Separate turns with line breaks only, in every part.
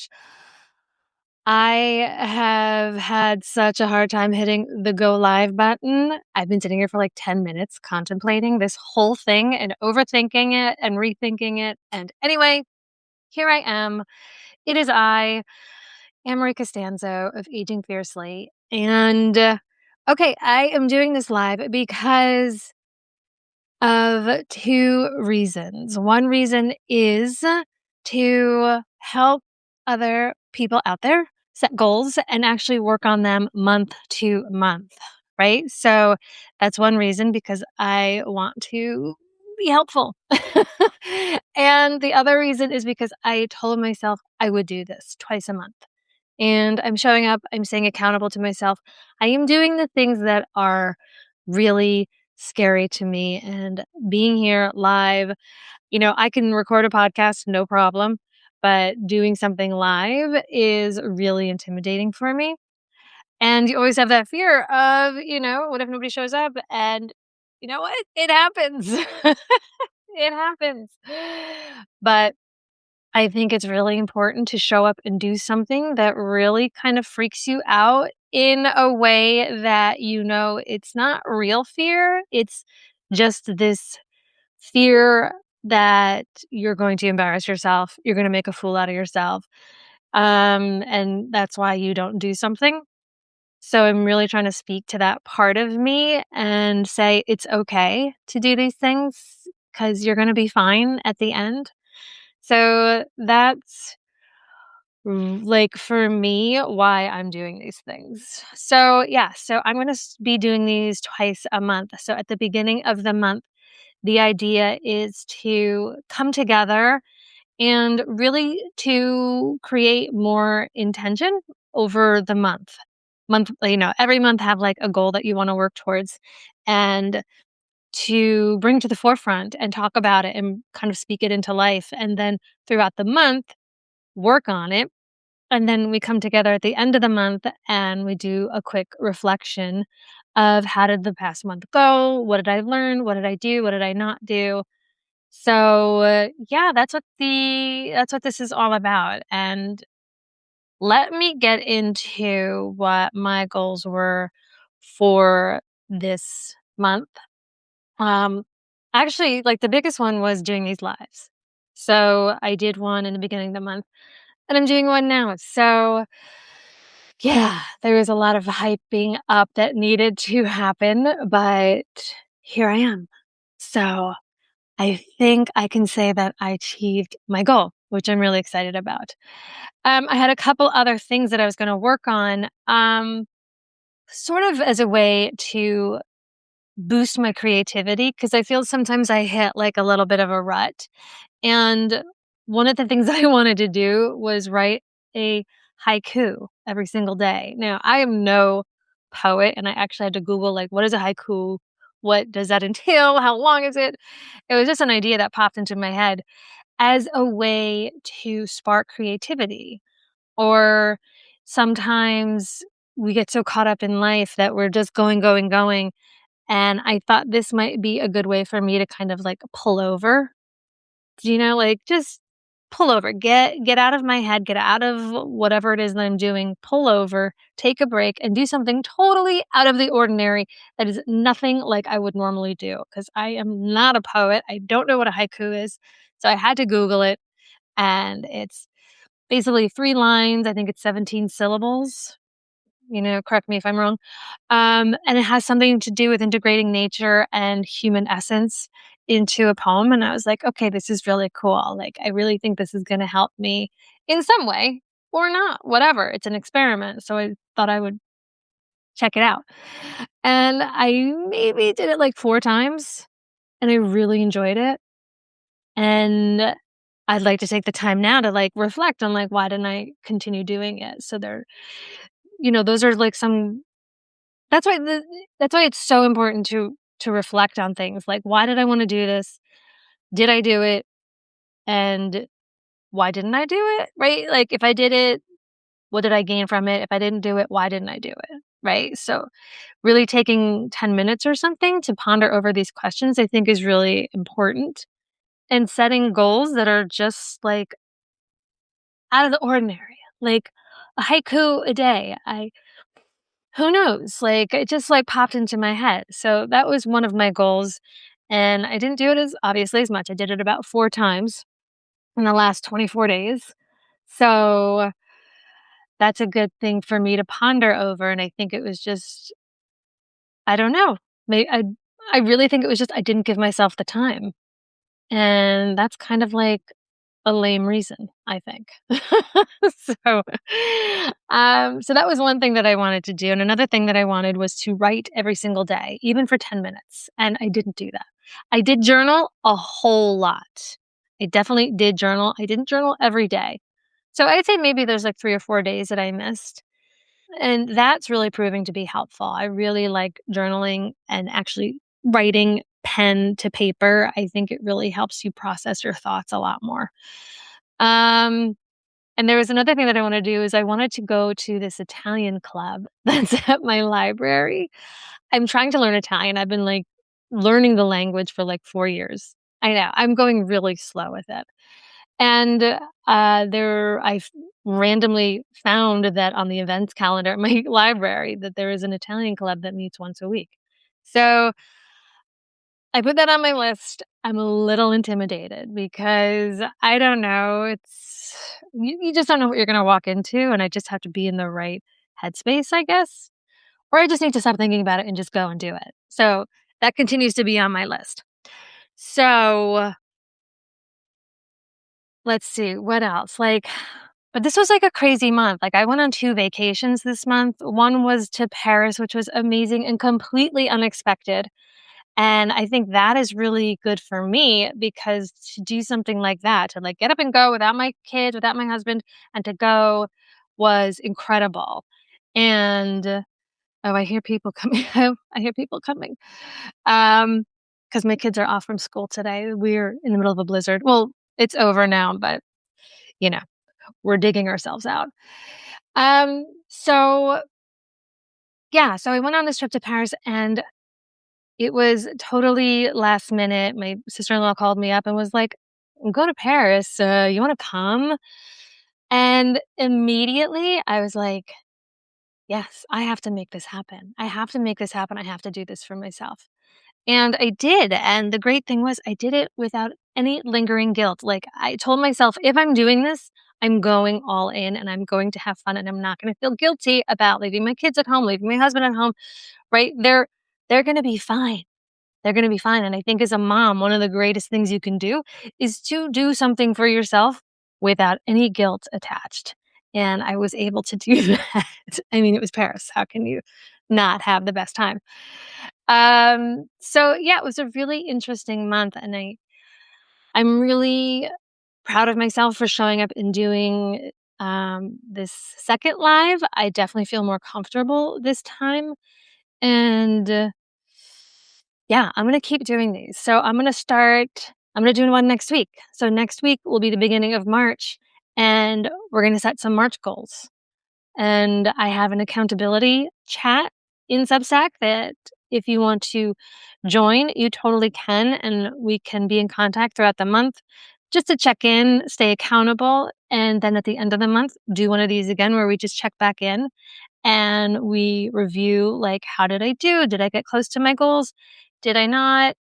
gosh. I have had such a hard time hitting the go live button. I've been sitting here for like 10 minutes contemplating this whole thing and overthinking it and rethinking it. And anyway, here I am. It is I, AM Costanzo of Aging Fiercely. And okay, I am doing this live because of two reasons. One reason is to help other people out there set goals and actually work on them month to month, right? So that's one reason because I want to be helpful. And the other reason is because I told myself I would do this twice a month. And I'm showing up, I'm staying accountable to myself. I am doing the things that are really scary to me. And being here live, I can record a podcast, no problem. But doing something live is really intimidating for me. And you always have that fear of, what if nobody shows up? And you know what? It happens. It happens. But I think it's really important to show up and do something that really kind of freaks you out in a way that it's not real fear. It's just this fear that you're going to embarrass yourself. You're going to make a fool out of yourself. And that's why you don't do something. So I'm really trying to speak to that part of me and say it's okay to do these things because you're going to be fine at the end. So that's like for me why I'm doing these things. So yeah, so I'm going to be doing these twice a month. So at the beginning of the month, the idea is to come together and really to create more intention over the month. Every month have like a goal that you want to work towards and to bring to the forefront and talk about it and kind of speak it into life. And then throughout the month, work on it. And then we come together at the end of the month and we do a quick reflection of how did the past month go? What did I learn? What did I do? What did I not do? So, yeah, that's what this is all about. And let me get into what my goals were for this month. Um, Actually, like the biggest one was doing these lives. So I did one in the beginning of the month and I'm doing one now. So yeah, there was a lot of hyping up that needed to happen, but here I am. So I think I can say that I achieved my goal, which I'm really excited about. I had a couple other things that I was going to work on, sort of as a way to boost my creativity because I feel sometimes I hit like a little bit of a rut. And one of the things I wanted to do was write a haiku every single day. Now, I am no poet, and I actually had to Google, like, what is a haiku? What does that entail? How long is it? It was just an idea that popped into my head as a way to spark creativity. Or sometimes we get so caught up in life that we're just going, going, going. And I thought this might be a good way for me to kind of like pull over, like just pull over, get out of my head, get out of whatever it is that I'm doing, pull over, take a break and do something totally out of the ordinary that is nothing like I would normally do because I am not a poet. I don't know what a haiku is. So I had to Google it and it's basically 3 lines. I think it's 17 syllables. Correct me if I'm wrong. And it has something to do with integrating nature and human essence into a poem. And I was like, okay, this is really cool. Like, I really think this is going to help me in some way or not, whatever. It's an experiment. So I thought I would check it out. And I maybe did it like 4 times and I really enjoyed it. And I'd like to take the time now to like reflect on like, why didn't I continue doing it? So those are like some that's why it's so important to reflect on things like, why did I wanna do this? Did I do it? And why didn't I do it? Right? Like, if I did it, what did I gain from it? If I didn't do it, why didn't I do it? Right? So, really taking 10 minutes or something to ponder over these questions, I think is really important, and setting goals that are just, like, out of the ordinary, like a haiku a day. I Who knows? Like, it just, like, popped into my head. So that was one of my goals, and I didn't do it as obviously as much. I did it about 4 times in the last 24 days. So that's a good thing for me to ponder over, and I think it was just I don't know. I really think it was just I didn't give myself the time, and that's kind of like a lame reason, I think. So, so that was one thing that I wanted to do, and another thing that I wanted was to write every single day, even for 10 minutes, and I didn't do that. I did journal a whole lot. I definitely did journal. I didn't journal every day. So I'd say maybe there's like 3 or 4 days that I missed, and that's really proving to be helpful. I really like journaling and actually writing pen to paper. I think it really helps you process your thoughts a lot more. Um, and there was another thing that I wanna do is I wanted to go to this Italian club that's at my library. I'm trying to learn Italian. I've been, like, learning the language for, like, 4 years. I know, I'm going really slow with it. And, there I've randomly found that on the events calendar at my library that there is an Italian club that meets once a week. So I put that on my list. I'm a little intimidated because I don't know, you just don't know what you're gonna walk into, and I just have to be in the right headspace, I guess, or I just need to stop thinking about it and just go and do it. So, that continues to be on my list. So, let's see, what else? Like but this was, like, a crazy month. Like, I went on 2 vacations this month. One was to Paris, which was amazing and completely unexpected. And I think that is really good for me because to do something like that, to like get up and go without my kids, without my husband, and to go was incredible. And oh, I hear people coming. I hear people coming. Because my kids are off from school today. We're in the middle of a blizzard. Well, it's over now, but you know, we're digging ourselves out. So yeah, so I went on this trip to Paris and it was totally last minute. My sister-in-law called me up and was like, "I'm going to Paris. You wanna come?" And immediately I was like, "Yes, I have to make this happen. I have to make this happen. I have to do this for myself." And I did, and the great thing was I did it without any lingering guilt. Like, I told myself, "If I'm doing this, I'm going all in, and I'm going to have fun, and I'm not gonna feel guilty about leaving my kids at home, leaving my husband at home," right? They're gonna be fine. They're gonna be fine, and I think as a mom, one of the greatest things you can do is to do something for yourself without any guilt attached, and I was able to do that. I mean, it was Paris, how can you not have the best time? So yeah, it was a really interesting month, and I'm really proud of myself for showing up and doing, this second live. I definitely feel more comfortable this time, and yeah, I'm gonna keep doing these. So I'm gonna do one next week. So next week will be the beginning of March, and we're gonna set some March goals. And I have an accountability chat in Substack that if you want to join, you totally can, and we can be in contact throughout the month just to check in, stay accountable, and then at the end of the month, do one of these again where we just check back in and we review like how did I do? Did I get close to my goals? Did I not?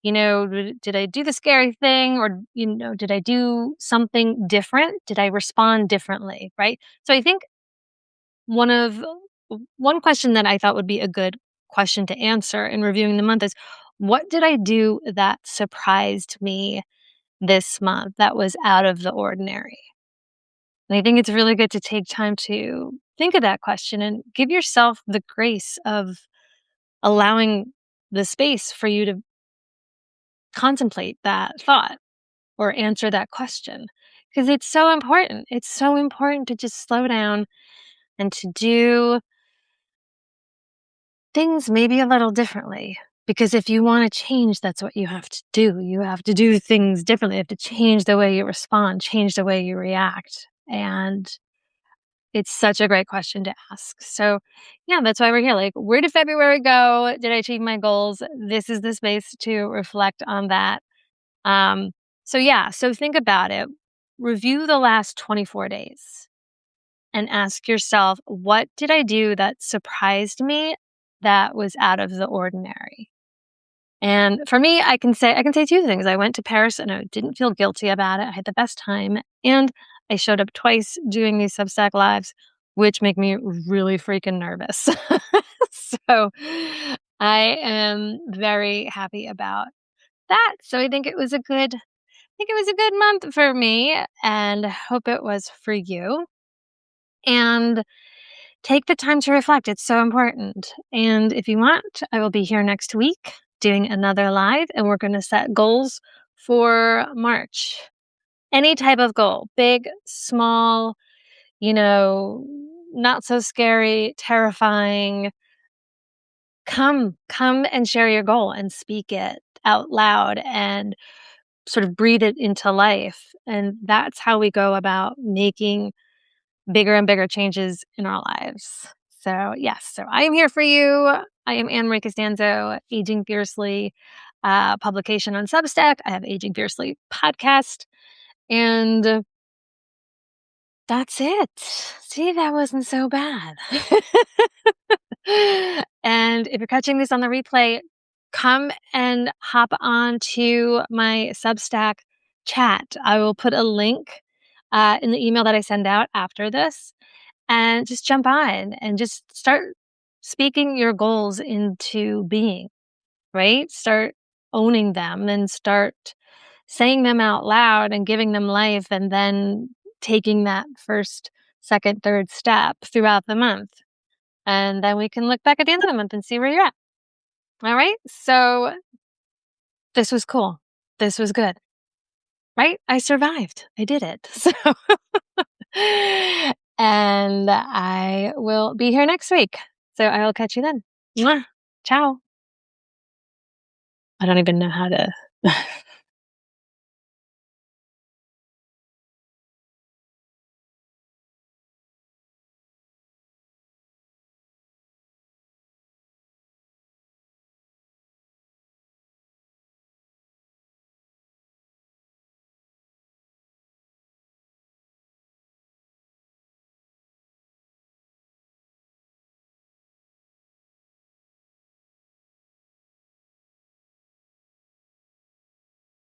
You know, did I do the scary thing or did I do something different? Did I respond differently, right? So I think one of one question that I thought would be a good question to answer in reviewing the month is what did I do that surprised me this month that was out of the ordinary? And I think it's really good to take time to think of that question and give yourself the grace of allowing the space for you to contemplate that thought or answer that question because it's so important. It's so important to just slow down and to do things maybe a little differently. Because if you want to change, that's what you have to do. You have to do things differently. You have to change the way you respond, change the way you react. And it's such a great question to ask. So, yeah, that's why we're here. Like, where did February go? Did I achieve my goals? This is the space to reflect on that. Um, so yeah, so think about it. review the last 24 days and ask yourself, what did I do that surprised me that was out of the ordinary? And for me, I can say two things. I went to Paris and I didn't feel guilty about it. I had the best time, and I showed up twice doing these Substack lives, which make me really freaking nervous. So I am very happy about that. So I think it was a good month for me, and hope it was for you. And take the time to reflect. It's so important. And if you want, I will be here next week doing another live, and we're going to set goals for March. Any type of goal, big, small, not so scary, terrifying. Come and share your goal and speak it out loud and sort of breathe it into life. And that's how we go about making bigger and bigger changes in our lives. So, yes, so I am here for you. I am AM Costanzo, Aging Fiercely publication on Substack. I have Aging Fiercely podcast. And that's it. See, that wasn't so bad. And if you're catching this on the replay, come and hop on to my Substack chat. I will put a link in the email that I send out after this, and just jump on and just start speaking your goals into being, right? Start owning them and start saying them out loud and giving them life, and then taking that first, second, third step throughout the month. And then we can look back at the end of the month and see where you're at. All right. So this was cool. This was good, right? I survived. I did it. So, and I will be here next week. So I will catch you then. Mwah. Ciao. I don't even know how to